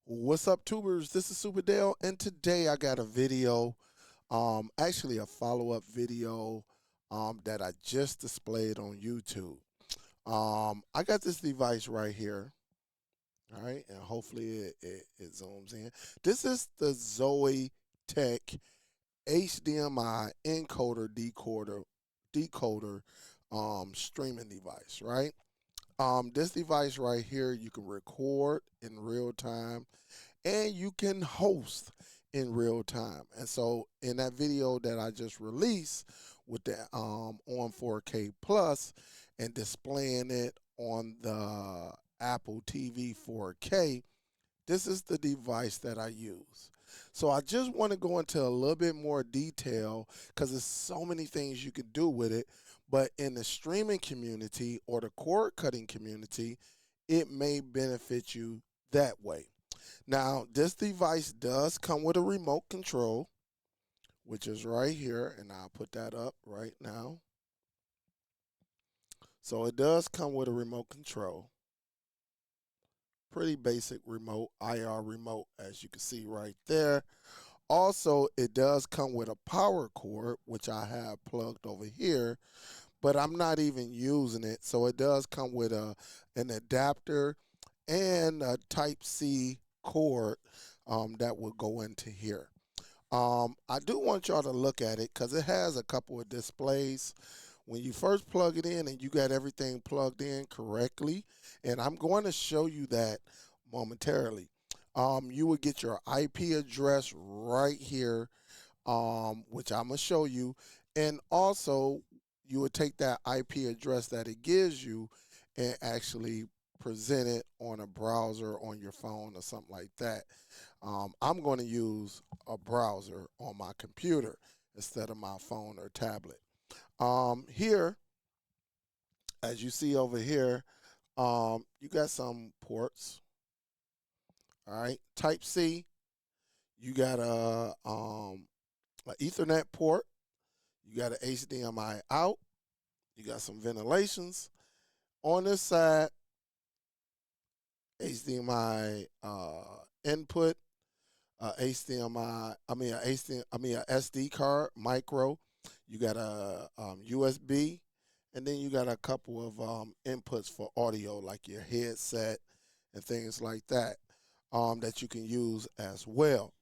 What's up, tubers? This is Superdell, and today I got a video, actually a follow-up video that I just displayed on YouTube. I got this device right here, all right, and hopefully it zooms in. This is the ZowieTek HDMI Encoder Decoder streaming device, right? This device right here, you can record in real time and you can host in real time. And so in that video that I just released with the on 4K Plus and displaying it on the Apple TV 4K, this is the device that I use. So I just want to go into a little bit more detail because there's so many things you can do with it. But in the streaming community or the cord cutting community, it may benefit you that way. Now, this device does come with a remote control, which is right here, and I'll put that up right now. So it does come with a remote control. Pretty basic remote, IR remote, as you can see right there. Also, it does come with a power cord, which I have plugged over here, but I'm not even using it. So it does come with an adapter and a Type-C cord that will go into here. I do want y'all to look at it because it has a couple of displays. When you first plug it in and you got everything plugged in correctly, and I'm going to show you that momentarily, you will get your IP address right here, which I'm going to show you. And also, you would take that IP address that it gives you and actually present it on a browser on your phone or something like that. I'm going to use a browser on my computer instead of my phone or tablet. Here, as you see over here, you got some ports. All right, Type-C. You got a Ethernet port. You got an HDMI out. You got some ventilations on this side. HDMI input. A SD card, micro. You got a USB, and then you got a couple of inputs for audio, like your headset and things like that, that you can use as well.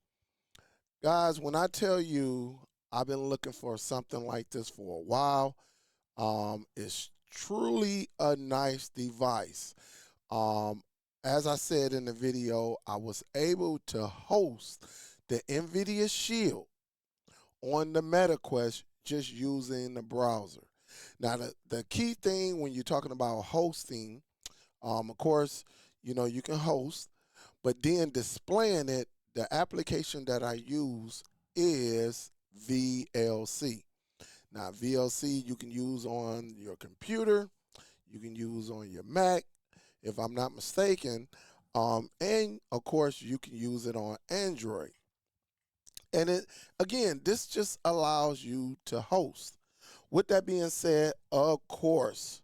Guys, when I tell you I've been looking for something like this for a while, it's truly a nice device. As I said in the video, I was able to host the NVIDIA Shield on the MetaQuest just using the browser. Now, the key thing when you're talking about hosting, of course, you know, you can host, but then displaying it, the application that I use is VLC. Now, VLC you can use on your computer, you can use on your Mac, if I'm not mistaken, and of course you can use it on Android. And it, again, this just allows you to host. With that being said, of course,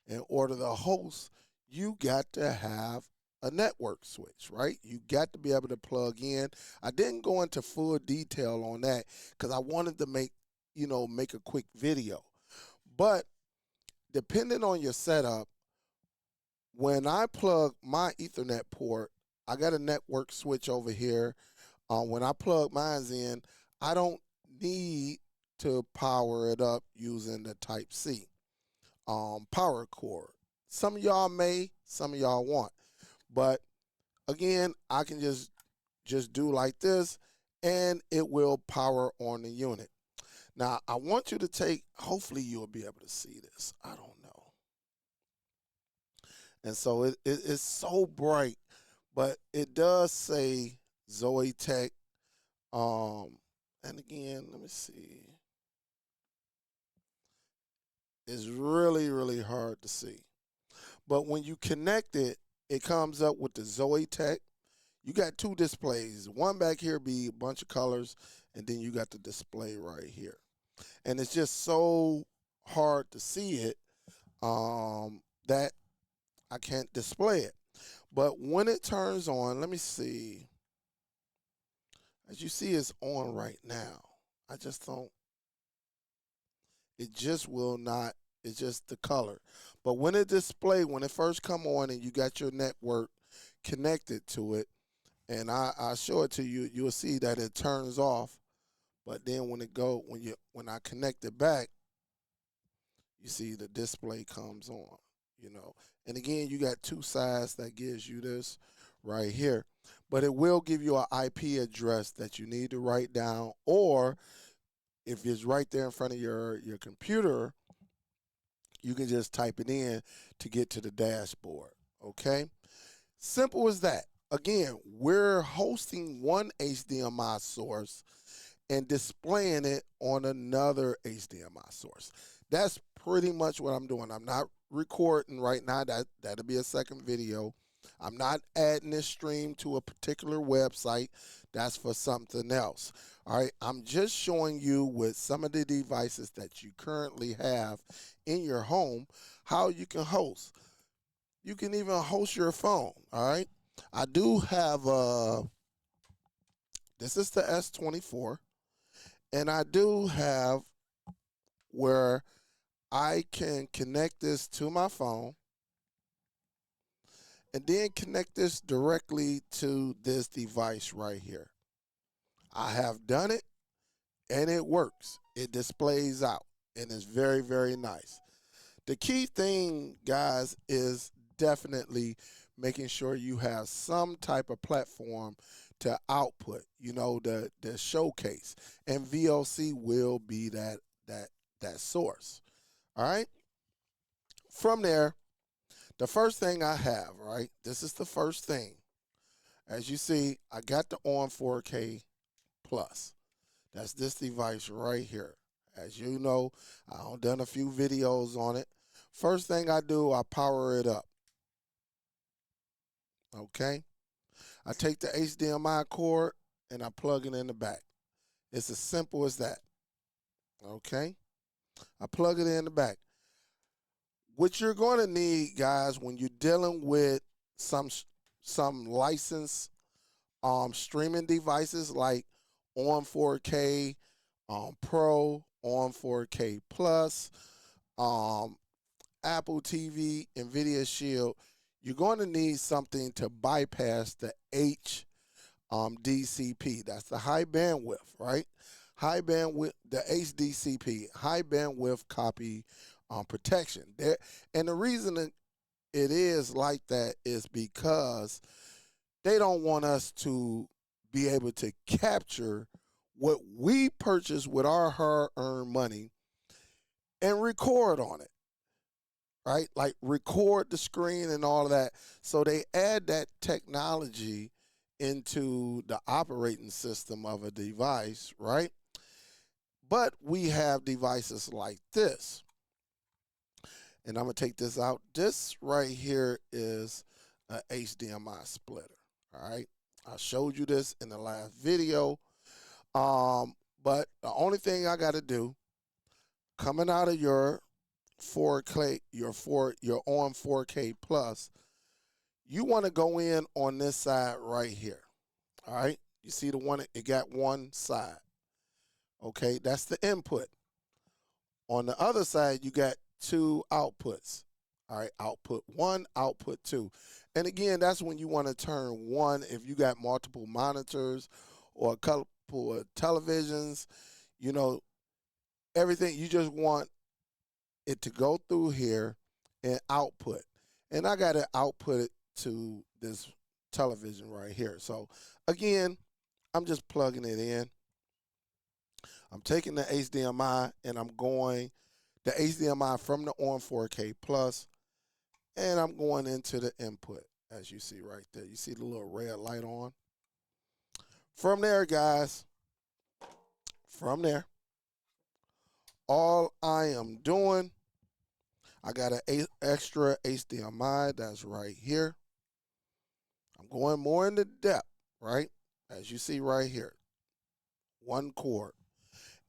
in order to host, you got to have a network switch, right? You got to be able to plug in. I didn't go into full detail on that because I wanted to make a quick video. But depending on your setup, when I plug my Ethernet port, I got a network switch over here. When I plug mine in, I don't need to power it up using the Type-C power cord. Some of y'all may, some of y'all won't. But again, I can just do like this, and it will power on the unit. Now, I want you to take, hopefully you'll be able to see this. I don't know. And so it's so bright, but it does say ZowieTek. And again, let me see. It's really, really hard to see. But when you connect it, it comes up with the ZowieTek. You got two displays. One back here be a bunch of colors, and then you got the display right here. And it's just so hard to see it that I can't display it. But when it turns on, let me see. As you see, it's on right now. I just don't, it just will not, it's just the color. But when it display, when it first come on and you got your network connected to it, and I show it to you, you'll see that it turns off. But then when I connect it back, you see the display comes on, you know. And again, you got two sides that gives you this right here. But it will give you an IP address that you need to write down, or if it's right there in front of your computer, you can just type it in to get to the dashboard. Okay? Simple as that. Again, we're hosting one HDMI source and displaying it on another HDMI source. That's pretty much what I'm doing. I'm not recording right now. That'll be a second video. I'm not adding this stream to a particular website. That's for something else. All right. I'm just showing you with some of the devices that you currently have in your home how you can host. You can even host your phone. All right. I do have this is the S24, and I do have where I can connect this to my phone and then connect this directly to this device right here. I have done it and it works. It displays out and it's very, very nice. The key thing, guys, is definitely making sure you have some type of platform to output, you know, the showcase. And VLC will be that source. All right. From there, the first thing I have, right? This is the first thing. As you see, I got the on 4K Plus. That's this device right here. As you know, I've done a few videos on it. First thing I do, I power it up. Okay? I take the HDMI cord and I plug it in the back. It's as simple as that. Okay? I plug it in the back. What you're going to need, guys, when you're dealing with some licensed streaming devices like on 4K Pro, on 4K Plus, Apple TV, NVIDIA Shield, you're going to need something to bypass the HDCP. That's the high bandwidth, right? High bandwidth, the HDCP, high bandwidth copy protection. There, and the reason it is like that is because they don't want us to be able to capture what we purchase with our hard-earned money and record on it, right? Like record the screen and all of that. So they add that technology into the operating system of a device, right? But we have devices like this. And I'm going to take this out. This right here is a HDMI splitter, all right? I showed you this in the last video. But the only thing I got to do, coming out of your 4K, your on 4K Plus, you want to go in on this side right here. All right, you see the one, it got one side. Okay, that's the input. On the other side, you got two outputs. All right, output one, output two. And again, that's when you want to turn one if you got multiple monitors or a couple of televisions, you know, everything. You just want it to go through here and output. And I got to output it to this television right here. So again, I'm just plugging it in. I'm taking the HDMI and I'm going the HDMI from the on 4K Plus, and I'm going into the input, as you see right there. You see the little red light on. From there, guys, from there, all I am doing, I got an extra HDMI that's right here. I'm going more into depth, right? As you see right here, one cord.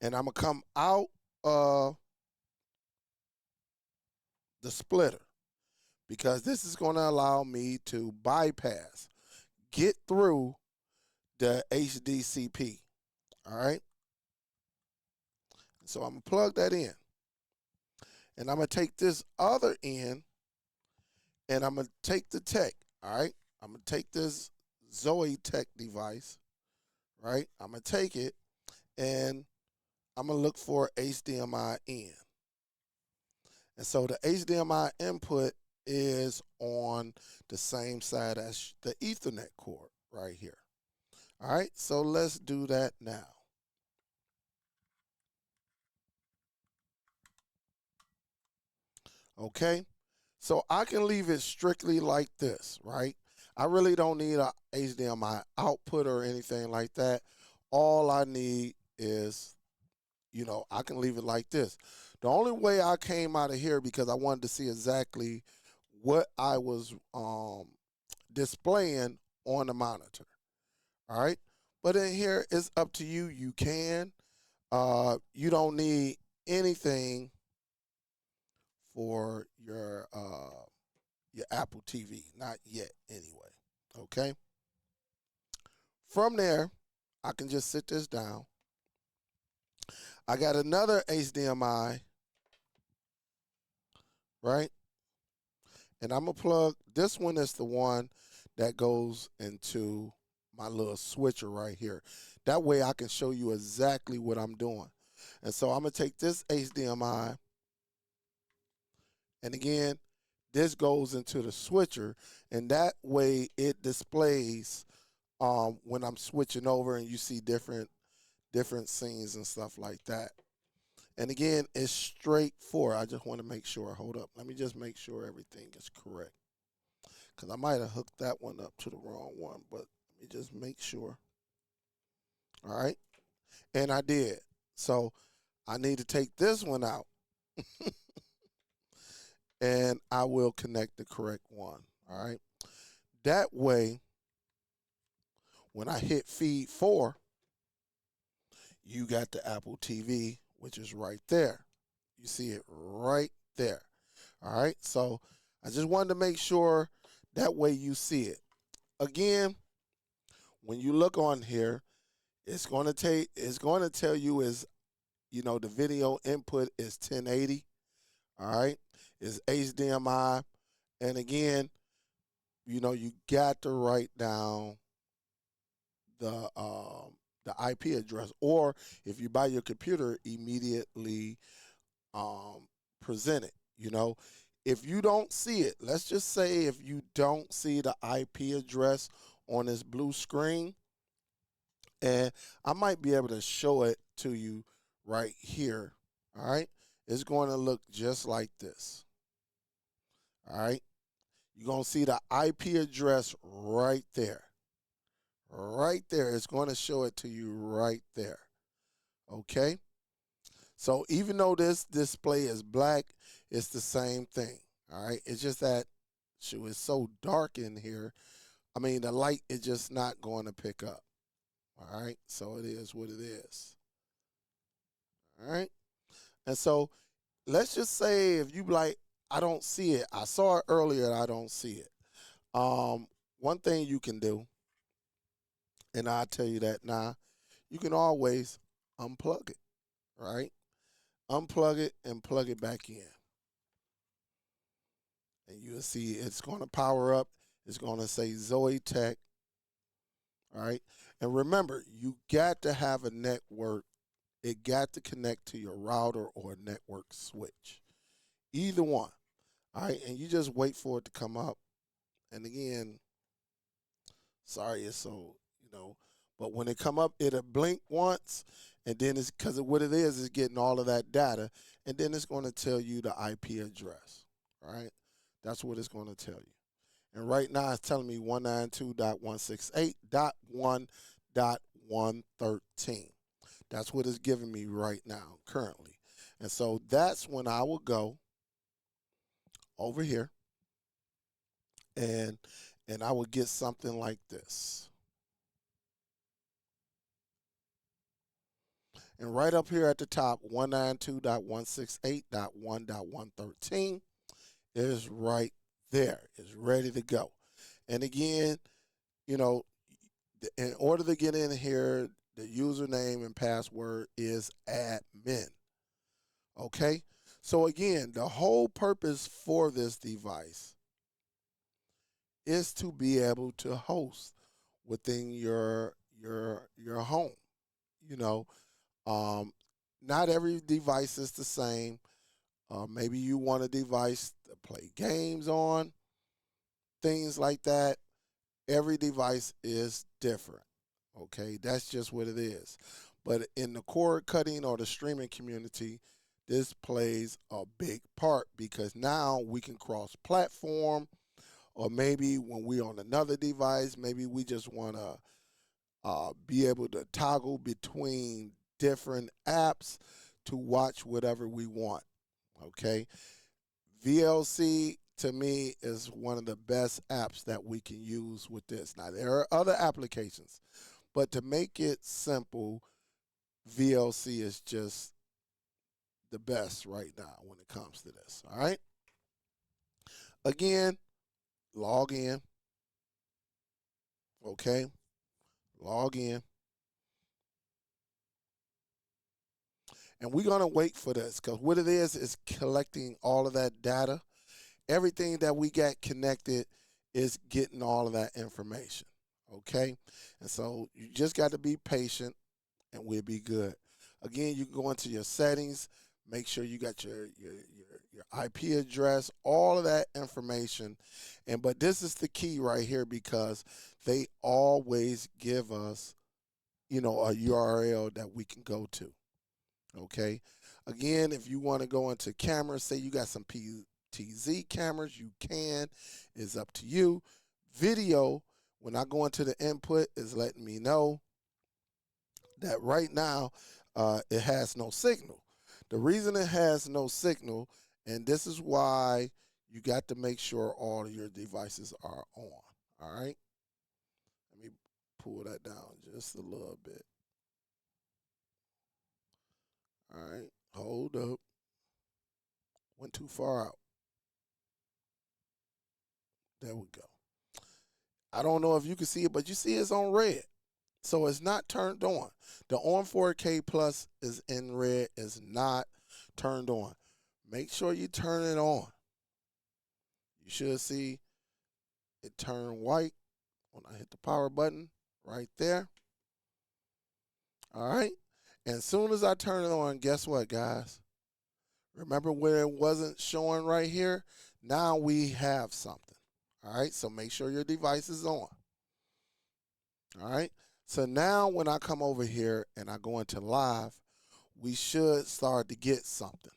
And I'm going to come out of the splitter. because this is going to allow me to bypass, get through the HDCP. All right. So I'm going to plug that in. And I'm going to take this other end and I'm going to take the tech. All right. I'm going to take this ZowieTek device. Right. I'm going to take it and I'm going to look for HDMI in. And so the HDMI input is on the same side as the Ethernet cord right here. All right, so let's do that now. Okay, so I can leave it strictly like this, right? I really don't need a HDMI output or anything like that. All I need is, I can leave it like this. The only way I came out of here because I wanted to see exactly what I was displaying on the monitor. All right, but in here it's up to you. You can. You don't need anything for your Apple TV, not yet anyway. Okay. From there, I can just sit this down. I got another HDMI, right? And I'm gonna plug this one is the one that goes into my little switcher right here. That way I can show you exactly what I'm doing. And so I'm gonna take this HDMI, and again, this goes into the switcher, and that way it displays when I'm switching over, and you see different scenes and stuff like that. And again, it's straightforward. I just want to make sure. Hold up. Let me just make sure everything is correct, because I might have hooked that one up to the wrong one, but let me just make sure. All right. And I did. So I need to take this one out and I will connect the correct one. All right. That way, when I hit feed 4, you got the Apple TV, which is right there. You see it right there. All right. So I just wanted to make sure that way you see it. Again, when you look on here, it's going to tell you the video input is 1080. All right. It's HDMI. And again, you got to write down the IP address, or if you buy your computer, immediately present it. If you don't see it, let's just say if you don't see the IP address on this blue screen, and I might be able to show it to you right here. All right, it's going to look just like this. All right, you're going to see the IP address right there. Right there. It's going to show it to you right there. Okay. So even though this display is black, it's the same thing. All right. It's just that it's so dark in here. I mean, the light is just not going to pick up. All right. So it is what it is. All right. And so let's just say if you like, I don't see it. I saw it earlier. I don't see it. One thing you can do, and I'll tell you that now, you can always unplug it, right? Unplug it and plug it back in. And you'll see it's going to power up. It's going to say ZowieTek, all right? And remember, you got to have a network. It got to connect to your router or a network switch. Either one, all right? And you just wait for it to come up. And again, sorry, it's so, but when it come up, it'll blink once, and then it's because of what it is getting all of that data, and then it's going to tell you the IP address, all right? That's what it's going to tell you. And right now it's telling me 192.168.1.113. That's what it's giving me right now, currently. And so that's when I will go over here and I will get something like this. And right up here at the top, 192.168.1.113 is right there. It's ready to go. And again, you know, in order to get in here, the username and password is admin. Okay? So again, the whole purpose for this device is to be able to host within your home. You know, not every device is the same. Maybe you want a device to play games on, things like that. Every device is different. Okay, that's just what it is. But in the cord cutting or the streaming community, this plays a big part because now we can cross platform, or maybe when we're on another device, maybe we just want to be able to toggle between different apps to watch whatever we want. Okay, VLC to me is one of the best apps that we can use with this. Now there are other applications, but to make it simple, VLC is just the best right now when it comes to this. All right. Again, log in. Okay. Log in. And we're going to wait for this because what it is collecting all of that data. Everything that we got connected is getting all of that information. Okay. And so you just got to be patient and we'll be good. Again, you can go into your settings, make sure you got your IP address, all of that information. But this is the key right here because they always give us, a URL that we can go to. Okay. Again, if you want to go into cameras, say you got some PTZ cameras, you can. It's up to you. Video, when I go into the input, is letting me know that right now it has no signal. The reason it has no signal, and this is why you got to make sure all of your devices are on. All right. Let me pull that down just a little bit. All right. Hold up. Went too far out. There we go. I don't know if you can see it, but you see it's on red. So it's not turned on. The on 4K Plus is in red, is not turned on. Make sure you turn it on. You should see it turn white when I hit the power button right there. All right. And as soon as I turn it on, guess what, guys? Remember where it wasn't showing right here? Now we have something. All right. So make sure your device is on. All right. So now when I come over here and I go into live, we should start to get something.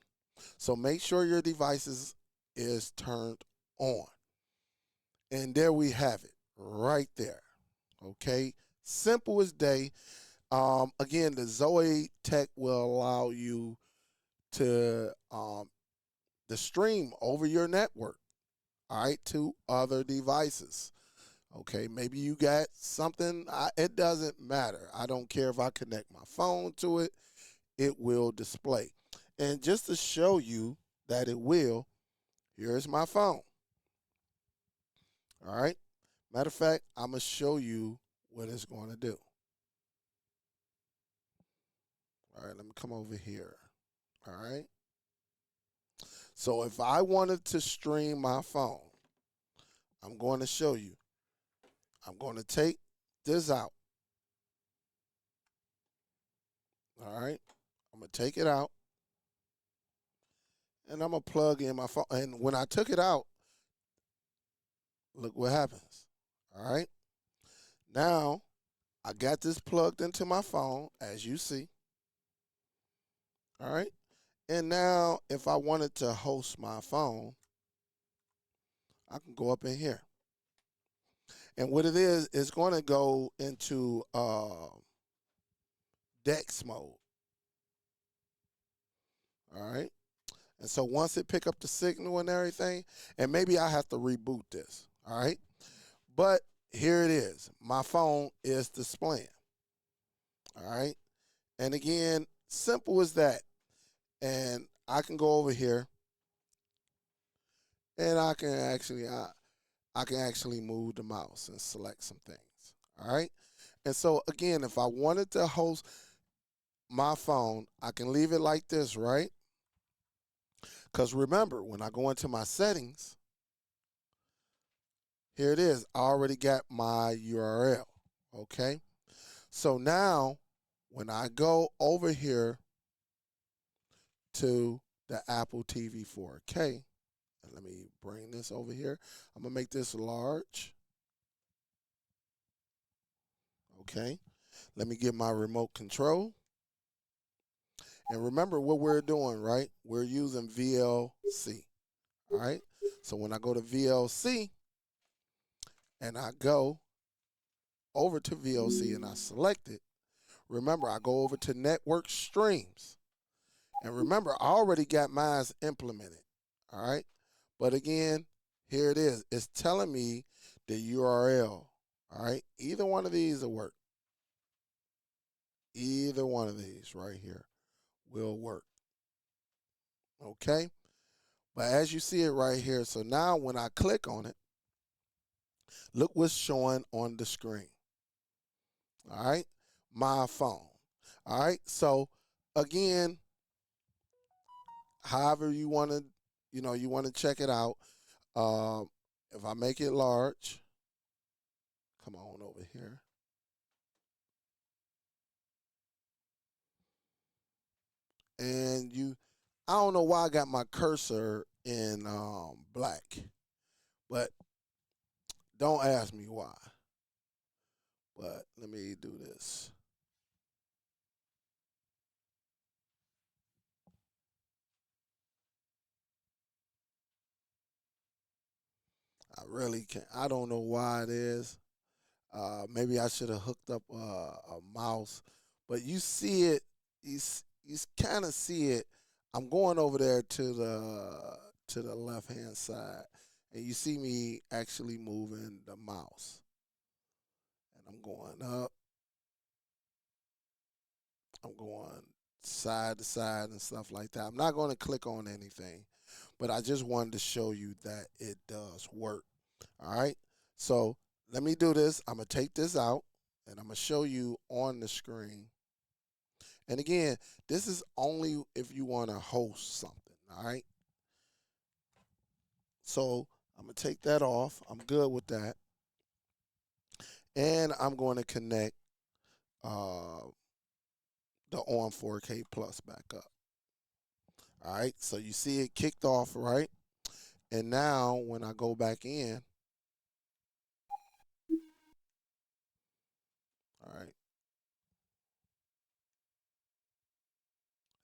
So make sure your device is turned on. And there we have it right there. Okay. Simple as day. Again, the ZowieTek will allow you to stream over your network, all right, to other devices. Okay, maybe you got something, it doesn't matter. I don't care if I connect my phone to it, it will display. And just to show you that it will, here's my phone. All right, matter of fact, I'm going to show you what it's going to do. All right, let me come over here. All right. So if I wanted to stream my phone, I'm going to show you. I'm going to take this out. All right. I'm going to take it out. And I'm going to plug in my phone. And when I took it out, look what happens. All right. Now, I got this plugged into my phone, as you see. All right. And now, if I wanted to host my phone, I can go up in here. And what it is, it's going to go into DeX mode. All right. And so once it pick up the signal and everything, and maybe I have to reboot this. All right. But here it is. My phone is displaying. All right. And again, simple as that. And I can go over here and I can actually move the mouse and select some things. All right. And so again, if I wanted to host my phone, I can leave it like this, right? Because remember, when I go into my settings, here it is. I already got my URL. Okay. So now when I go over here to the Apple TV 4K, and let me bring this over here. I'm going to make this large. Okay. Let me get my remote control. And remember what we're doing, right? We're using VLC. All right. So when I go to VLC and I go over to VLC and I select it, remember I go over to network streams. And remember, I already got mine implemented. All right. But again, here it is. It's telling me the URL. All right. Either one of these will work. Either one of these right here will work. Okay. But as you see it right here, so now when I click on it, look what's showing on the screen. All right. My phone. All right. So again, however you want to, you want to check it out. If I make it large, come on over here. And I don't know why I got my cursor in black, but don't ask me why. But let me do this. I really can't. I don't know why it is. Maybe I should have hooked up a mouse, but you see it. You kind of see it. I'm going over there to the left hand side, and you see me actually moving the mouse, and I'm going up. I'm going side to side and stuff like that. I'm not going to click on anything, but I just wanted to show you that it does work. All right. So let me do this. I'm going to take this out and I'm going to show you on the screen. And again, this is only if you want to host something. All right. So I'm going to take that off. I'm good with that. And I'm going to connect uh, the on 4K Plus back up. All right. So you see it kicked off, right? And now when I go back in, all right,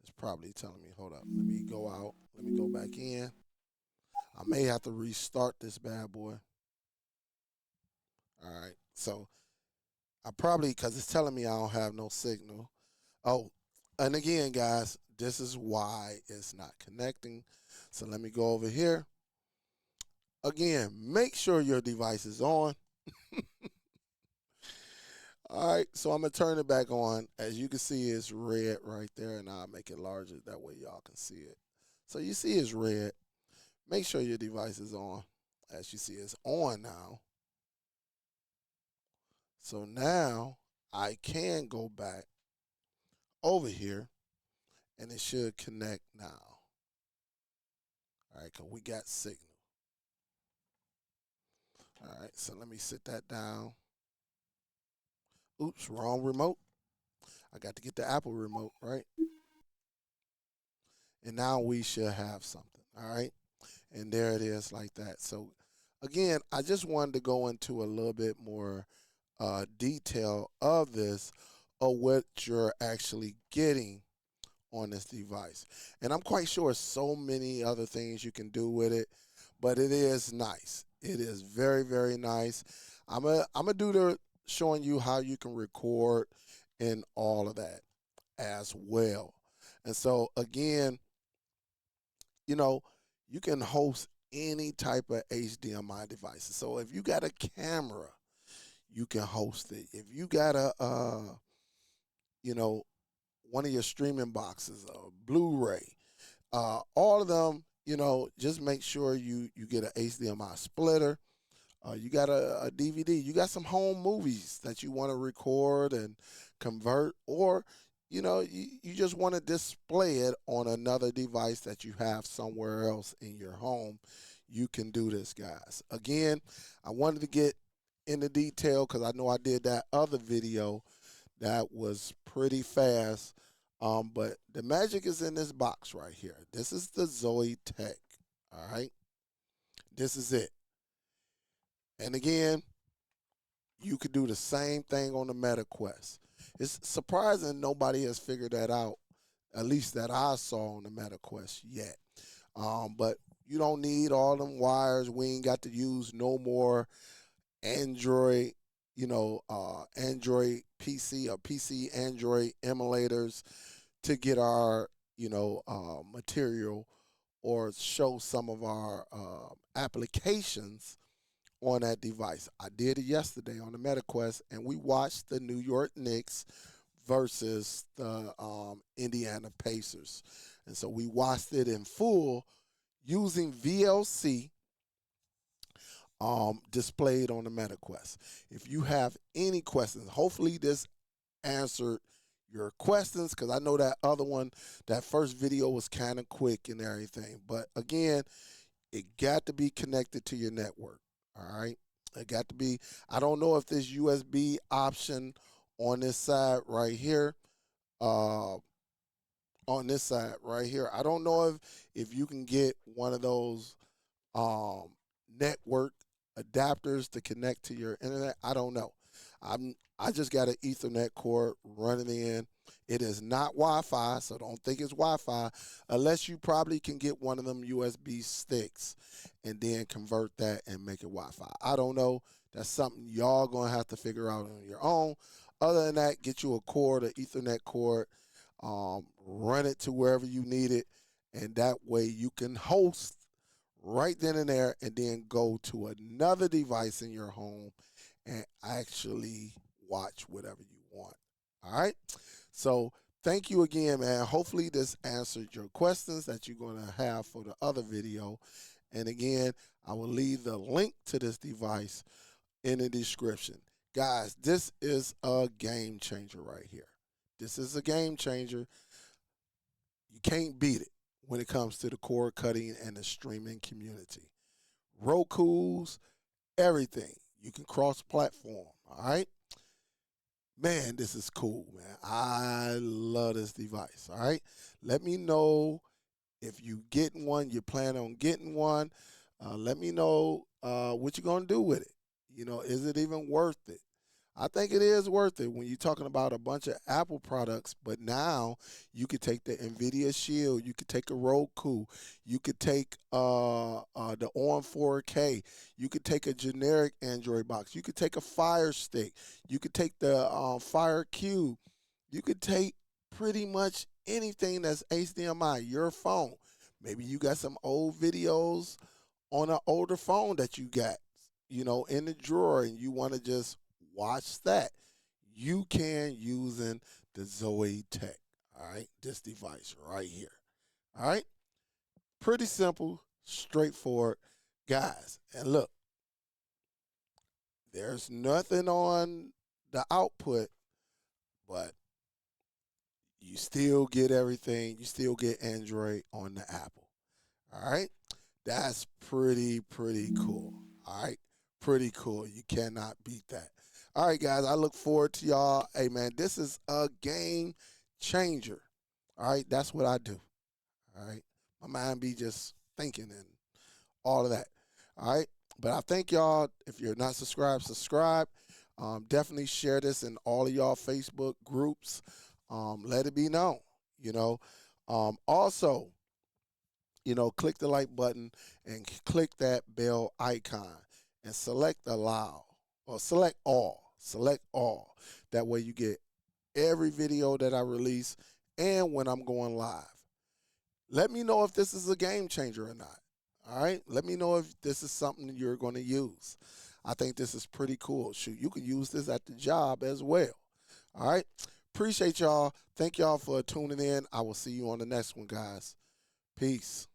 it's probably telling me, hold up, let me go out, let me go back in. I may have to restart this bad boy. All right, so I probably, because it's telling me I don't have no signal. Oh, and again, guys, this is why it's not connecting. So let me go over here. Again, make sure your device is on. All right, so I'm gonna turn it back on. As you can see, it's red right there, and I'll make it larger. That way y'all can see it. So you see it's red. Make sure your device is on. As you see, it's on now. So now I can go back over here, and it should connect now. All right, because we got signal. All right, so let me sit that down. Oops, wrong remote. I got to get the Apple remote, right? And now we should have something, all right? And there it is like that. So again, I just wanted to go into a little bit more detail of this, or what you're actually getting on this device. And I'm quite sure so many other things you can do with it, but it is nice. It is very, very nice. I'm a do the showing you how you can record and all of that as well. And so again, you know, you can host any type of HDMI devices. So if you got a camera, you can host it. If you got you know, one of your streaming boxes, Blu-ray, all of them, just make sure you get an HDMI splitter. You got a DVD. You got some home movies that you want to record and convert, or you just want to display it on another device that you have somewhere else in your home. You can do this, guys. Again, I wanted to get into detail because I know I did that other video that was pretty fast. But the magic is in this box right here. This is the ZowieTek. All right. This is it. And again, you could do the same thing on the MetaQuest. It's surprising nobody has figured that out, at least that I saw on the MetaQuest yet. But you don't need all them wires. We ain't got to use no more Android, Android PC or PC Android emulators to get our, material or show some of our applications on that device. I did it yesterday on the MetaQuest, and we watched the New York Knicks versus the Indiana Pacers. And so we watched it in full using VLC displayed on the MetaQuest. If you have any questions, hopefully this answered your questions, because I know that other one, that first video was kind of quick and everything. But again, it got to be connected to your network. All right. It got to be. I don't know if this USB option on this side right here, I don't know if you can get one of those network adapters to connect to your internet. I don't know. I just got an Ethernet cord running in. It is not Wi-Fi, so don't think it's Wi-Fi, unless you probably can get one of them USB sticks and then convert that and make it Wi-Fi. I don't know. That's something y'all gonna have to figure out on your own. Other than that, get you a cord, an Ethernet cord, run it to wherever you need it, and that way you can host right then and there, and then go to another device in your home and actually watch whatever you want. All right. So thank you again, man. Hopefully this answered your questions that you're going to have for the other video. And again, I will leave the link to this device in the description. Guys, this is a game changer right here. This is a game changer. You can't beat it when it comes to the cord cutting and the streaming community. Roku's, everything. You can cross-platform, all right? Man, this is cool, man. I love this device, all right? Let me know if you getting one, you plan on getting one. Let me know what you're going to do with it. Is it even worth it? I think it is worth it when you're talking about a bunch of Apple products, but now you could take the NVIDIA Shield, you could take a Roku, you could take the ON 4K, you could take a generic Android box, you could take a Fire Stick, you could take the Fire Cube, you could take pretty much anything that's HDMI, your phone. Maybe you got some old videos on an older phone that you got, in the drawer, and you want to just watch that. You can using the ZowieTek, all right? This device right here, all right? Pretty simple, straightforward, guys. And look, there's nothing on the output, but you still get everything. You still get Android on the Apple, all right? That's pretty cool, all right? Pretty cool. You cannot beat that. All right, guys, I look forward to y'all. Hey, man, this is a game changer. All right, that's what I do. All right, my mind be just thinking and all of that. All right, but I thank y'all. If you're not subscribed, subscribe. Definitely share this in all of y'all Facebook groups. Let it be known, Also, click the like button and click that bell icon and select allow or select all. Select all. That way you get every video that I release and when I'm going live. Let me know if this is a game changer or not. All right? Let me know if this is something you're going to use. I think this is pretty cool. Shoot, you can use this at the job as well. All right? Appreciate y'all. Thank y'all for tuning in. I will see you on the next one, guys. Peace.